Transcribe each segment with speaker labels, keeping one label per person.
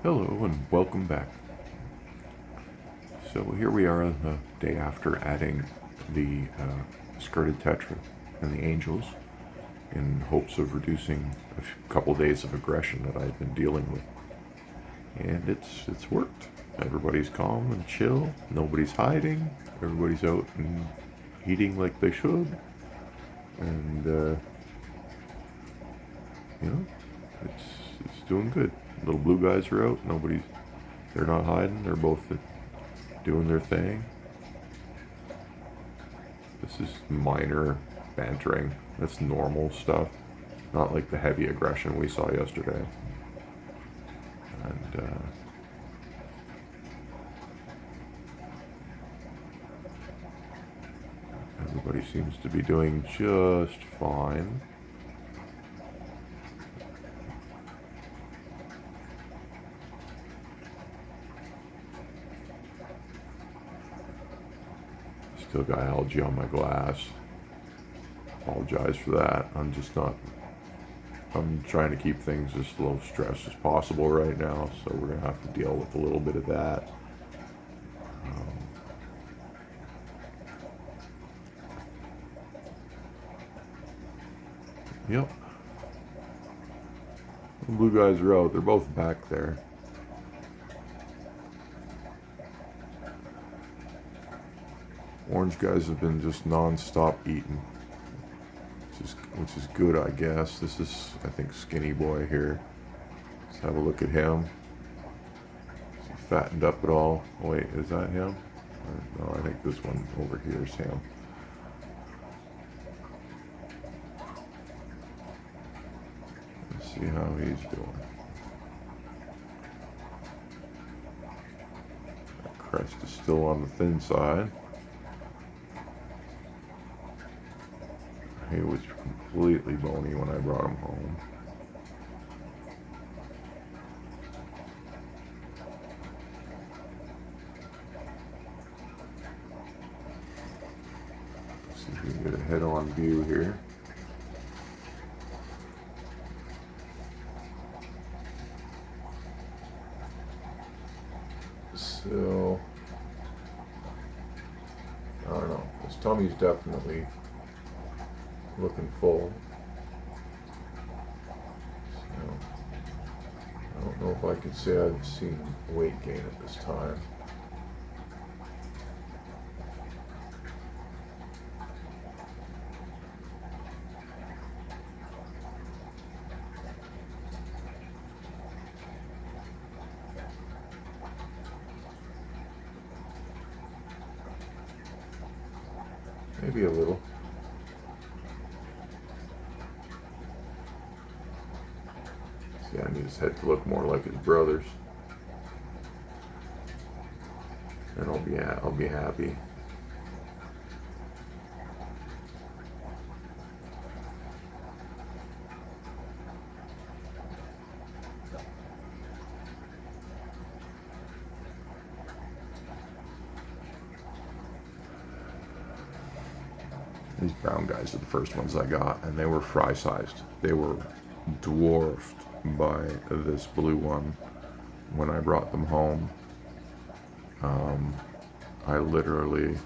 Speaker 1: Hello and welcome back. So here we are on the day after adding the skirted tetra and the angels in hopes of reducing a couple days of aggression that I've been dealing with. And it's worked. Everybody's calm and chill. Nobody's hiding. Everybody's out and eating like they should. And you know, it's doing good. Little blue guys are out. They're not hiding. They're both doing their thing. This is minor bantering. That's normal stuff. Not like the heavy aggression we saw yesterday. And everybody seems to be doing just fine. Still got algae on my glass. Apologize for that. I'm trying to keep things as low stress as possible right now, so we're going to have to deal with a little bit of that. Yep. The blue guys are out. They're both back there. Orange guys have been just non-stop eating, which is good, I guess. This is, I think, Skinny Boy here. Let's have a look at him. Is he fattened up at all? Oh, wait, is that him? Or, no, I think this one over here is him. Let's see how he's doing. That crest is still on the thin side. He was completely bony when I brought him home. Let's see if we can get a head-on view here. So, I don't know. His tummy's definitely looking full. So, I don't know if I could say I've seen weight gain at this time. Maybe a little. See, I need his head to look more like his brother's, and I'll be happy. These brown guys are the first ones I got, and they were fry sized. They were dwarfed by this blue one when I brought them home. I literally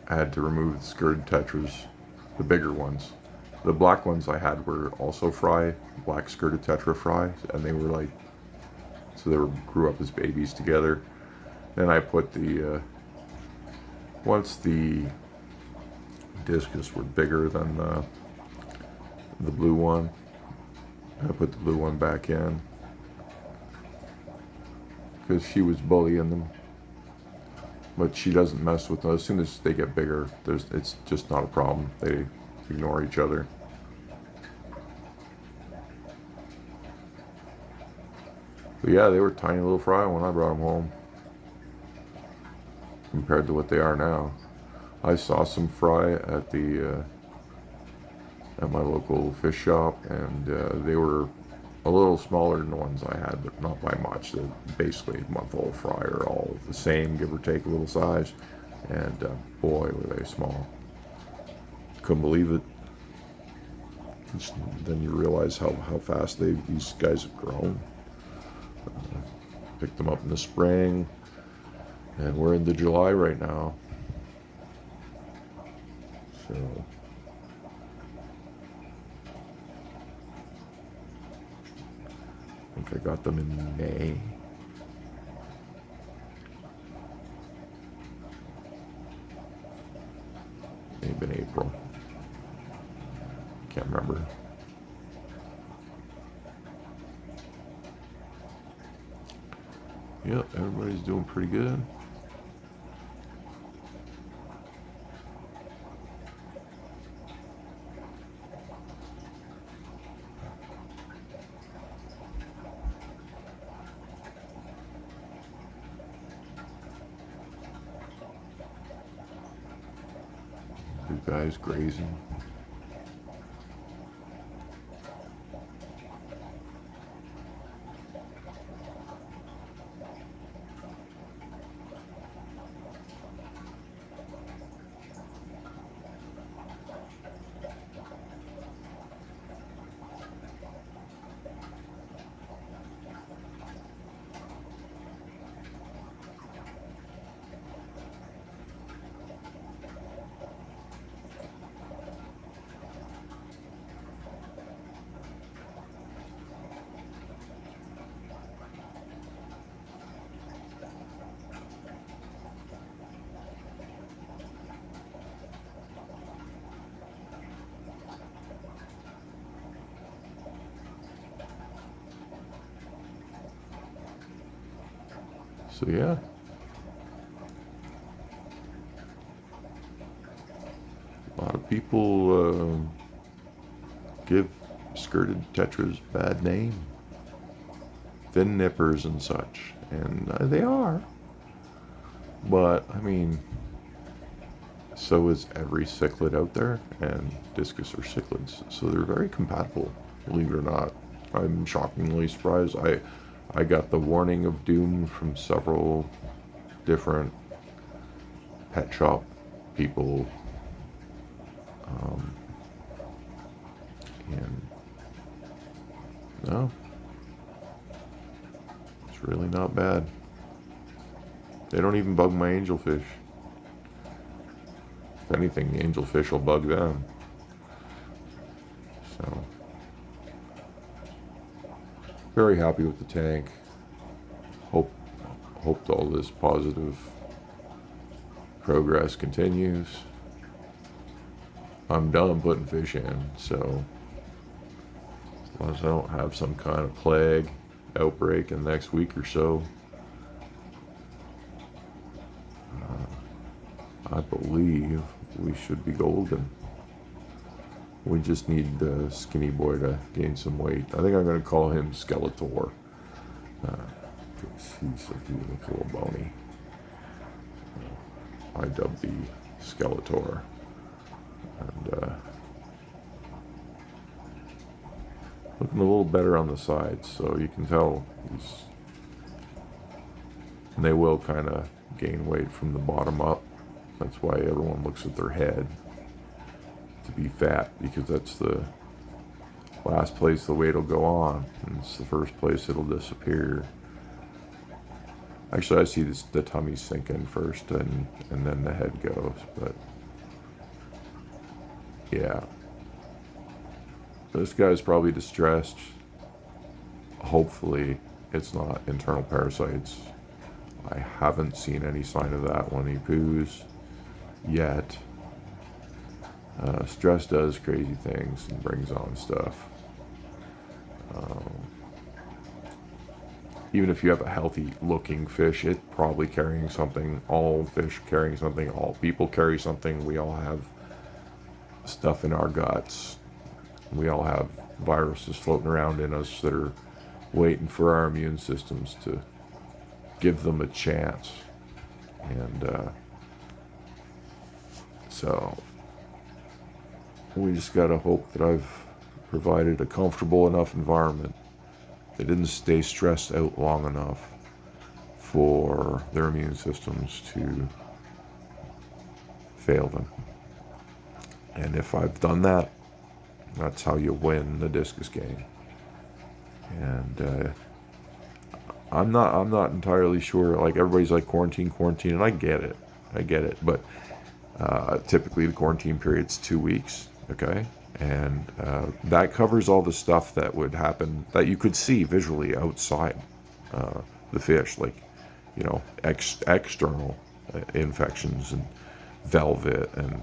Speaker 1: had to remove the skirted tetras, the bigger ones. The black ones I had were also fry, black skirted tetra fry, and they were like, so they grew up as babies together. Then I put once the discus were bigger than the blue one, I put the blue one back in because she was bullying them. But she doesn't mess with them. As soon as they get bigger, it's just not a problem. They ignore each other. But yeah, they were tiny little fry when I brought them home compared to what they are now. I saw some fry at at my local fish shop, and they were a little smaller than the ones I had, but not by much. They're basically month-old fry are all the same, give or take a little size, and boy, were they small. Couldn't believe it. Then you realize how fast these guys have grown. Picked them up in the spring, and we're into July right now. So I think I got them in May. Maybe in April. Can't remember. Yep, everybody's doing pretty good. You guys grazing. So yeah. A lot of people give skirted tetras a bad name. Thin nippers and such. And they are. But, I mean, so is every cichlid out there. And discus are cichlids. So they're very compatible, believe it or not. I'm shockingly surprised. I got the warning of doom from several different pet shop people. And no, it's really not bad. They don't even bug my angelfish. If anything, the angelfish will bug them. So, very happy with the tank. Hope all this positive progress continues. I'm done putting fish in, so as long as I don't have some kind of plague outbreak in the next week or so, I believe we should be golden. We just need Skinny Boy to gain some weight. I think I'm going to call him Skeletor. He's a little bony. I dubbed the Skeletor. And looking a little better on the sides, so you can tell and they will kind of gain weight from the bottom up. That's why everyone looks at their head to be fat, because that's the last place the weight will go on, and it's the first place it'll disappear. Actually, I see the tummy sink in first, and then the head goes, but yeah. This guy's probably distressed. Hopefully, it's not internal parasites. I haven't seen any sign of that when he poos yet. Stress does crazy things and brings on stuff. Even if you have a healthy looking fish, it's probably carrying something. All fish carrying something. All people carry something. We all have stuff in our guts. We all have viruses floating around in us that are waiting for our immune systems to give them a chance. And so we just gotta hope that I've provided a comfortable enough environment. They didn't stay stressed out long enough for their immune systems to fail them. And if I've done that, That's how you win the discus game. And I'm not entirely sure. Like, everybody's like, quarantine, and I get it. But typically the quarantine period's 2 weeks. Okay, and that covers all the stuff that would happen that you could see visually outside the fish, like, external infections and velvet and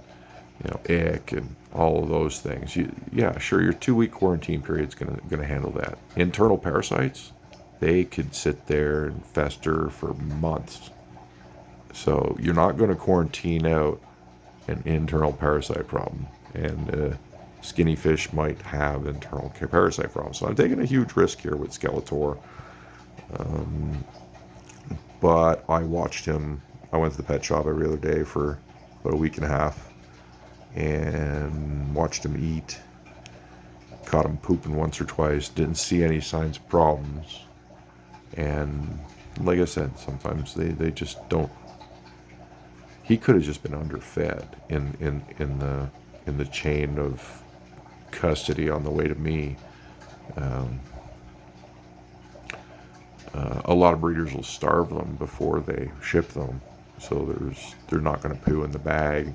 Speaker 1: ick and all of those things. Yeah, sure, your 2 week quarantine period's gonna handle that. Internal parasites, they could sit there and fester for months. So you're not going to quarantine out an internal parasite problem, and skinny fish might have internal parasite problems. So I'm taking a huge risk here with Skeletor. But I watched him. I went to the pet shop every other day for about a week and a half and watched him eat. Caught him pooping once or twice. Didn't see any signs of problems. And like I said, sometimes they just don't. He could have just been underfed in the chain of custody on the way to me. A lot of breeders will starve them before they ship them, so they're not going to poo in the bag.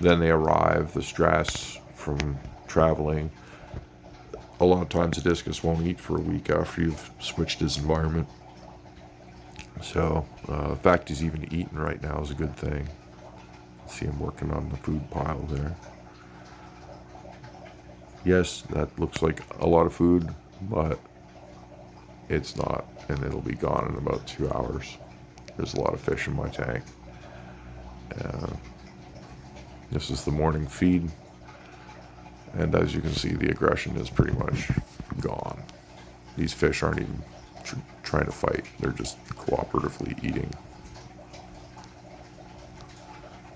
Speaker 1: Then they arrive, the stress from traveling. A lot of times the discus won't eat for a week after you've switched his environment. So the fact he's even eating right now is a good thing. See him working on the food pile there. Yes, that looks like a lot of food, but it's not, and it'll be gone in about 2 hours. There's a lot of fish in my tank. This is the morning feed, and as you can see, the aggression is pretty much gone. These fish aren't even trying to fight, they're just cooperatively eating.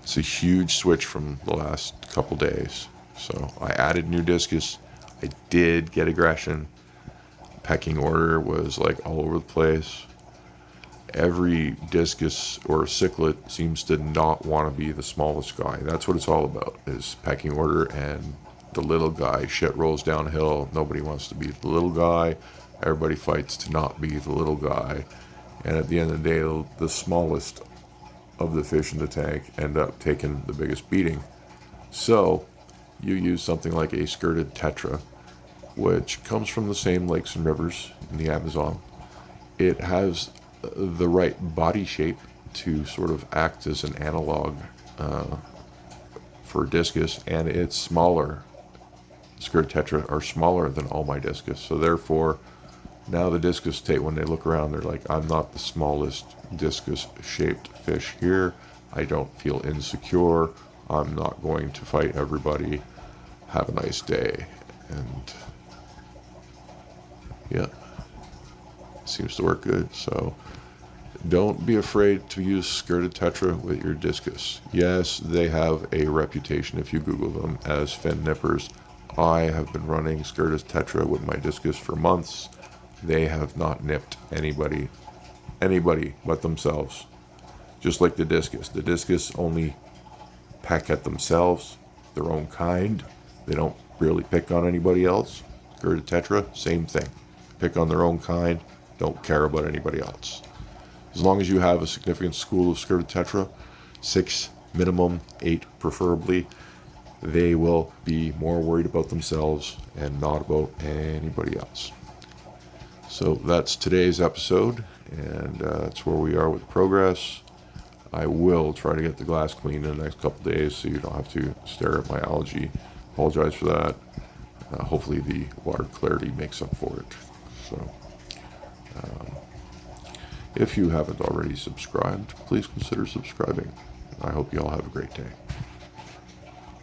Speaker 1: It's a huge switch from the last couple days. So I added new discus. I did get aggression. Pecking order was like all over the place. Every discus or cichlid seems to not want to be the smallest guy. That's what it's all about, is pecking order, and the little guy shit rolls downhill. Nobody wants to be the little guy. Everybody fights to not be the little guy. And at the end of the day, the smallest of the fish in the tank end up taking the biggest beating. So you use something like a skirted tetra, which comes from the same lakes and rivers in the Amazon. It has the right body shape to sort of act as an analog for discus, and it's smaller. Skirted tetra are smaller than all my discus, so therefore now the discus take, when they look around, they're like, I'm not the smallest discus shaped fish here. I don't feel insecure. I'm not going to fight everybody. Have a nice day. And yeah, seems to work good. So don't be afraid to use skirted tetra with your discus. Yes, they have a reputation, if you Google them, as fin nippers. I have been running skirted tetra with my discus for months. They have not nipped anybody but themselves. Just like the discus. The discus only peck at themselves, their own kind. They don't really pick on anybody else. Skirted tetra, same thing. Pick on their own kind, don't care about anybody else. As long as you have a significant school of skirted tetra, 6 minimum, 8 preferably, they will be more worried about themselves and not about anybody else. So that's today's episode, and that's where we are with progress. I will try to get the glass cleaned in the next couple days so you don't have to stare at my algae. Apologize for that. Hopefully the water clarity makes up for it. So if you haven't already subscribed, please consider subscribing. I hope you all have a great day.